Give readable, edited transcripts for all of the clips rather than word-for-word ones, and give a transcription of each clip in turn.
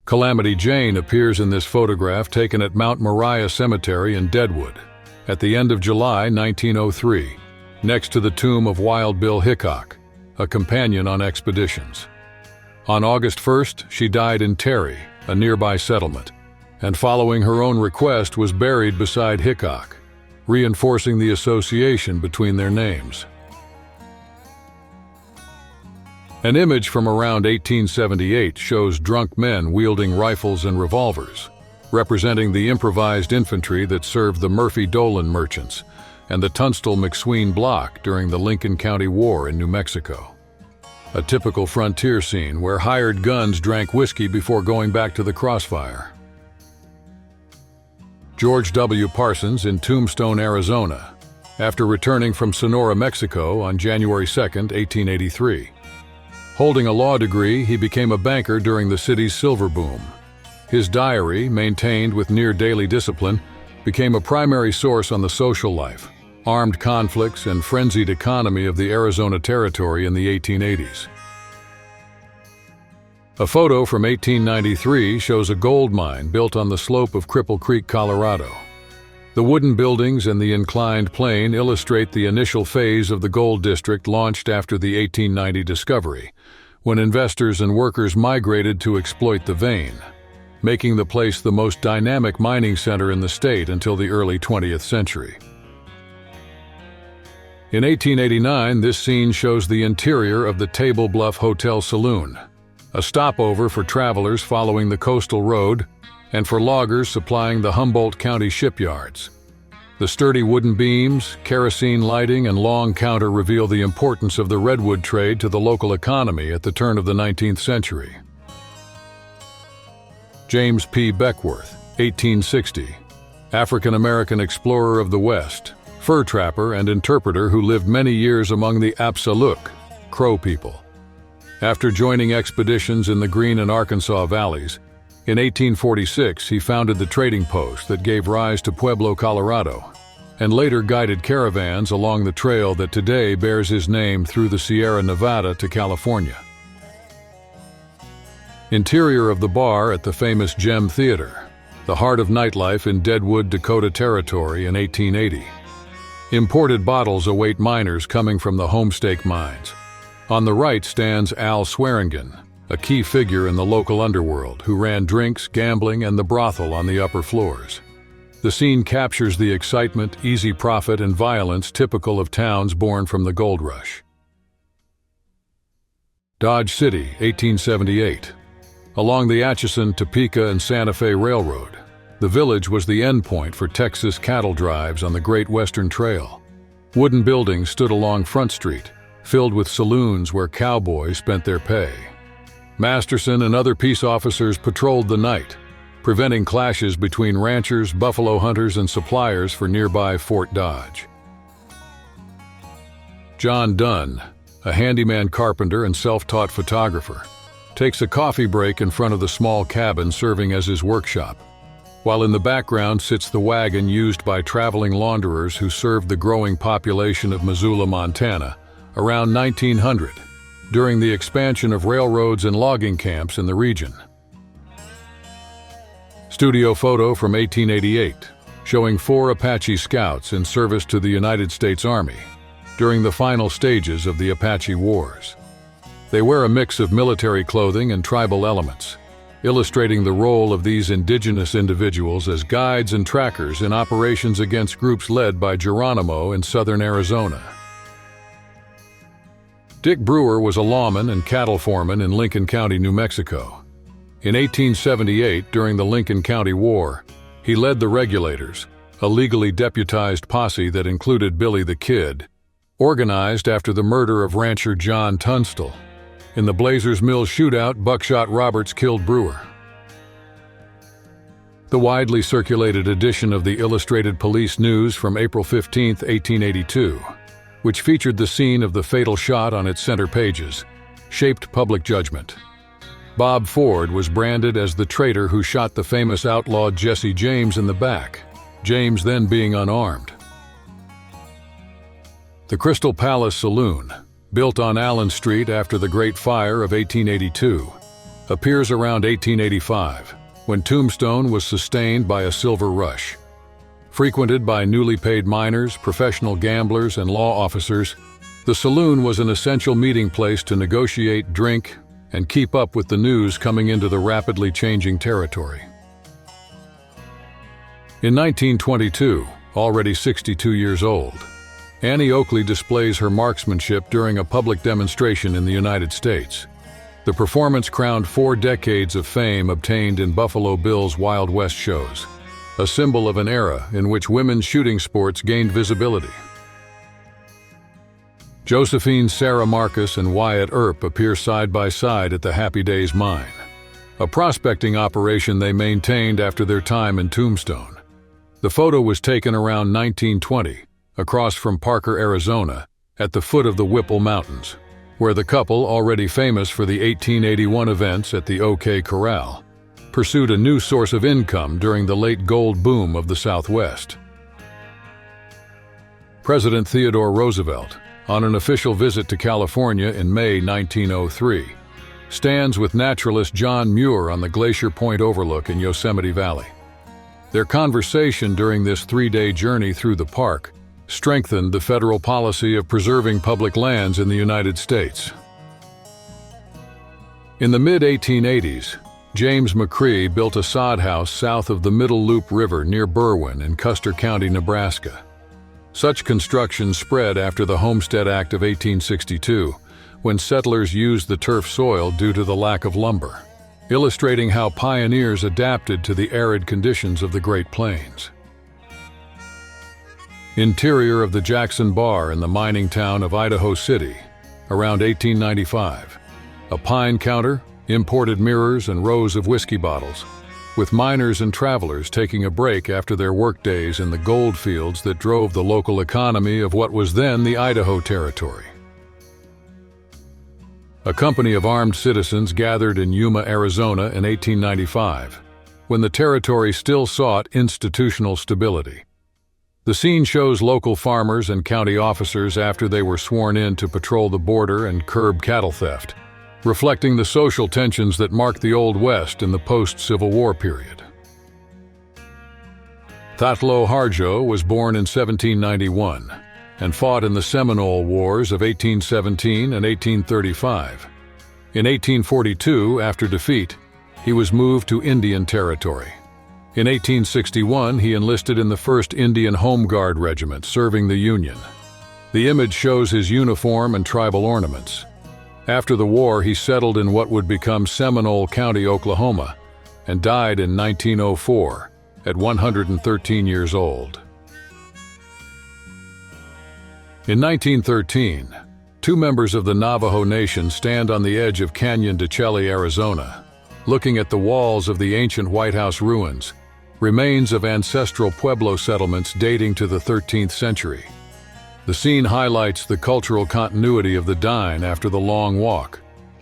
Calamity Jane appears in this photograph taken at Mount Moriah Cemetery in Deadwood at the end of July 1903, next to the tomb of Wild Bill Hickok, a companion on expeditions. On August 1st, she died in Terry, a nearby settlement, and following her own request was buried beside Hickok, reinforcing the association between their names. An image from around 1878 shows drunk men wielding rifles and revolvers, representing the improvised infantry that served the Murphy-Dolan merchants and the Tunstall-McSween block during the Lincoln County War in New Mexico. A typical frontier scene where hired guns drank whiskey before going back to the crossfire. George W. Parsons in Tombstone, Arizona, after returning from Sonora, Mexico on January 2, 1883. Holding a law degree, he became a banker during the city's silver boom. His diary, maintained with near-daily discipline, became a primary source on the social life, armed conflicts, and frenzied economy of the Arizona Territory in the 1880s. A photo from 1893 shows a gold mine built on the slope of Cripple Creek, Colorado. The wooden buildings and the inclined plane illustrate the initial phase of the gold district launched after the 1890 discovery, when investors and workers migrated to exploit the vein, making the place the most dynamic mining center in the state until the early 20th century. In 1889, this scene shows the interior of the Table Bluff Hotel Saloon, a stopover for travelers following the coastal road and for loggers supplying the Humboldt County shipyards. The sturdy wooden beams, kerosene lighting, and long counter reveal the importance of the redwood trade to the local economy at the turn of the 19th century. James P. Beckwourth, 1860, African-American explorer of the West, fur trapper and interpreter who lived many years among the Apsaluk, Crow people. After joining expeditions in the Green and Arkansas valleys, in 1846 he founded the trading post that gave rise to Pueblo, Colorado, and later guided caravans along the trail that today bears his name through the Sierra Nevada to California. Interior of the bar at the famous Gem Theater, the heart of nightlife in Deadwood, Dakota Territory in 1880. Imported bottles await miners coming from the Homestake mines. On the right stands Al Swearingen, a key figure in the local underworld who ran drinks, gambling, and the brothel on the upper floors. The scene captures the excitement, easy profit, and violence typical of towns born from the gold rush. Dodge City, 1878. Along the Atchison, Topeka, and Santa Fe Railroad, the village was the endpoint for Texas cattle drives on the Great Western Trail. Wooden buildings stood along Front Street, filled with saloons where cowboys spent their pay. Masterson and other peace officers patrolled the night, preventing clashes between ranchers, buffalo hunters, and suppliers for nearby Fort Dodge. John Dunn, a handyman carpenter and self-taught photographer, takes a coffee break in front of the small cabin serving as his workshop, while in the background sits the wagon used by traveling launderers who served the growing population of Missoula, Montana, around 1900, during the expansion of railroads and logging camps in the region. Studio photo from 1888, showing 4 Apache scouts in service to the United States Army during the final stages of the Apache Wars. They wear a mix of military clothing and tribal elements, illustrating the role of these indigenous individuals as guides and trackers in operations against groups led by Geronimo in southern Arizona. Dick Brewer was a lawman and cattle foreman in Lincoln County, New Mexico. In 1878, during the Lincoln County War, he led the Regulators, a legally deputized posse that included Billy the Kid, organized after the murder of rancher John Tunstall. In the Blazers Mill shootout, Buckshot Roberts killed Brewer. The widely circulated edition of the Illustrated Police News from April 15, 1882, which featured the scene of the fatal shot on its center pages, shaped public judgment. Bob Ford was branded as the traitor who shot the famous outlaw Jesse James in the back, James then being unarmed. The Crystal Palace Saloon, built on Allen Street after the Great Fire of 1882, appears around 1885, when Tombstone was sustained by a silver rush. Frequented by newly paid miners, professional gamblers, and law officers, the saloon was an essential meeting place to negotiate, drink, and keep up with the news coming into the rapidly changing territory. In 1922, already 62 years old, Annie Oakley displays her marksmanship during a public demonstration in the United States. The performance crowned 4 decades of fame obtained in Buffalo Bill's Wild West shows, a symbol of an era in which women's shooting sports gained visibility. Josephine Sarah Marcus and Wyatt Earp appear side by side at the Happy Days mine, a prospecting operation they maintained after their time in Tombstone. The photo was taken around 1920, across from Parker, Arizona, at the foot of the Whipple Mountains, where the couple, already famous for the 1881 events at the OK Corral, pursued a new source of income during the late gold boom of the Southwest. President Theodore Roosevelt, on an official visit to California in May 1903, stands with naturalist John Muir on the Glacier Point overlook in Yosemite Valley. Their conversation during this 3-day journey through the park strengthened the federal policy of preserving public lands in the United States. In the mid-1880s, James McCree built a sod house south of the Middle Loop River near Berwyn in Custer County, Nebraska. Such construction spread after the Homestead Act of 1862, when settlers used the turf soil due to the lack of lumber, illustrating how pioneers adapted to the arid conditions of the Great Plains. Interior of the Jackson Bar in the mining town of Idaho City, around 1895. A pine counter, imported mirrors, and rows of whiskey bottles, with miners and travelers taking a break after their workdays in the gold fields that drove the local economy of what was then the Idaho Territory. A company of armed citizens gathered in Yuma, Arizona in 1895, when the territory still sought institutional stability. The scene shows local farmers and county officers after they were sworn in to patrol the border and curb cattle theft, reflecting the social tensions that marked the Old West in the post-Civil War period. Thatlo Harjo was born in 1791 and fought in the Seminole Wars of 1817 and 1835. In 1842, after defeat, he was moved to Indian Territory. In 1861, he enlisted in the 1st Indian Home Guard Regiment, serving the Union. The image shows his uniform and tribal ornaments. After the war, he settled in what would become Seminole County, Oklahoma, and died in 1904 at 113 years old. In 1913, 2 members of the Navajo Nation stand on the edge of Canyon de Chelly, Arizona, looking at the walls of the ancient White House ruins, remains of ancestral Pueblo settlements dating to the 13th century. The scene highlights the cultural continuity of the Dine after the long walk,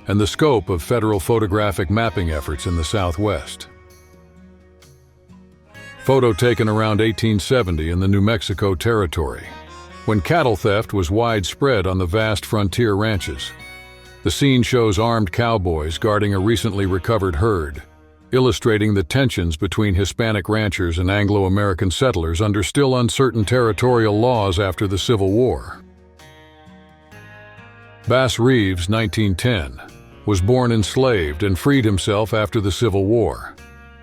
and the scope of federal photographic mapping efforts in the Southwest. Photo taken around 1870 in the New Mexico Territory, when cattle theft was widespread on the vast frontier ranches. The scene shows armed cowboys guarding a recently recovered herd, illustrating the tensions between Hispanic ranchers and Anglo-American settlers under still uncertain territorial laws after the Civil War. Bass Reeves, 1910, was born enslaved and freed himself after the Civil War.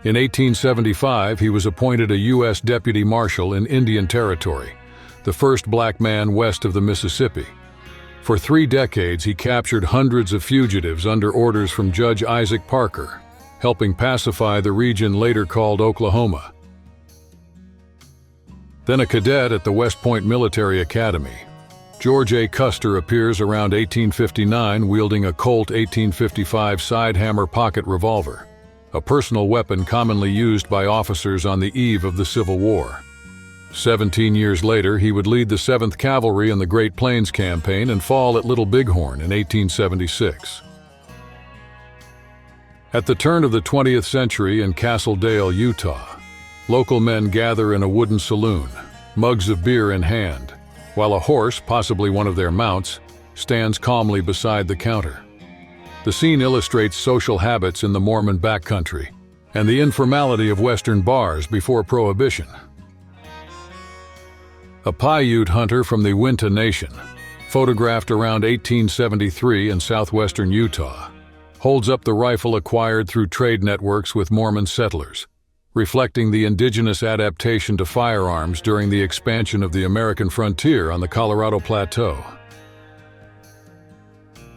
In 1875, he was appointed a U.S. Deputy Marshal in Indian Territory, the first black man west of the Mississippi. For 3 decades, he captured hundreds of fugitives under orders from Judge Isaac Parker, helping pacify the region later called Oklahoma. Then a cadet at the West Point Military Academy, George A. Custer appears around 1859 wielding a Colt 1855 sidehammer pocket revolver, a personal weapon commonly used by officers on the eve of the Civil War. 17 years later, he would lead the 7th Cavalry in the Great Plains Campaign and fall at Little Bighorn in 1876. At the turn of the 20th century in Castle Dale, Utah, local men gather in a wooden saloon, mugs of beer in hand, while a horse, possibly one of their mounts, stands calmly beside the counter. The scene illustrates social habits in the Mormon backcountry and the informality of Western bars before Prohibition. A Paiute hunter from the Winta Nation, photographed around 1873 in southwestern Utah, holds up the rifle acquired through trade networks with Mormon settlers, reflecting the indigenous adaptation to firearms during the expansion of the American frontier on the Colorado Plateau.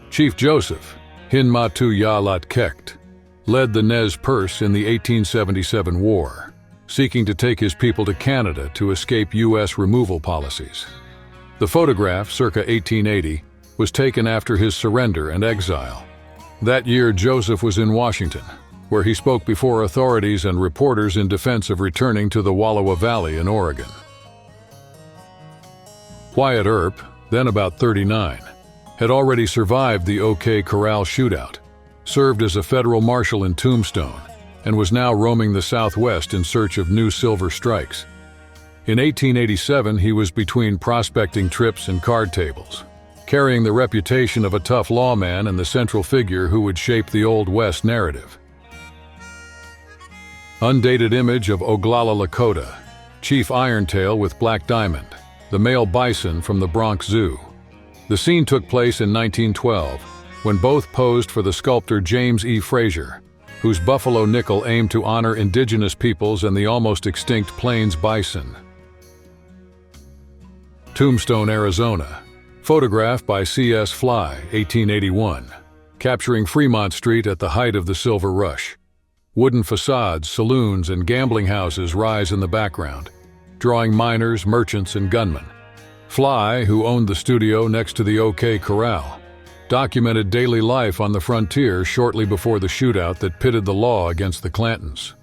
Chief Joseph, Hinmatu Yalat Kekt, led the Nez Perce in the 1877 war, seeking to take his people to Canada to escape U.S. removal policies. The photograph, circa 1880, was taken after his surrender and exile. That year, Joseph was in Washington, where he spoke before authorities and reporters in defense of returning to the Wallowa Valley in Oregon. Wyatt Earp, then about 39, had already survived the OK Corral shootout, served as a federal marshal in Tombstone, and was now roaming the Southwest in search of new silver strikes. In 1887, he was between prospecting trips and card tables, carrying the reputation of a tough lawman and the central figure who would shape the Old West narrative. Undated image of Oglala Lakota, Chief Irontail with Black Diamond, the male bison from the Bronx Zoo. The scene took place in 1912, when both posed for the sculptor James E. Frazier, whose buffalo nickel aimed to honor indigenous peoples and the almost extinct Plains bison. Tombstone, Arizona, photographed by C.S. Fly, 1881, capturing Fremont Street at the height of the Silver Rush. Wooden facades, saloons, and gambling houses rise in the background, drawing miners, merchants, and gunmen. Fly, who owned the studio next to the OK Corral, documented daily life on the frontier shortly before the shootout that pitted the law against the Clantons.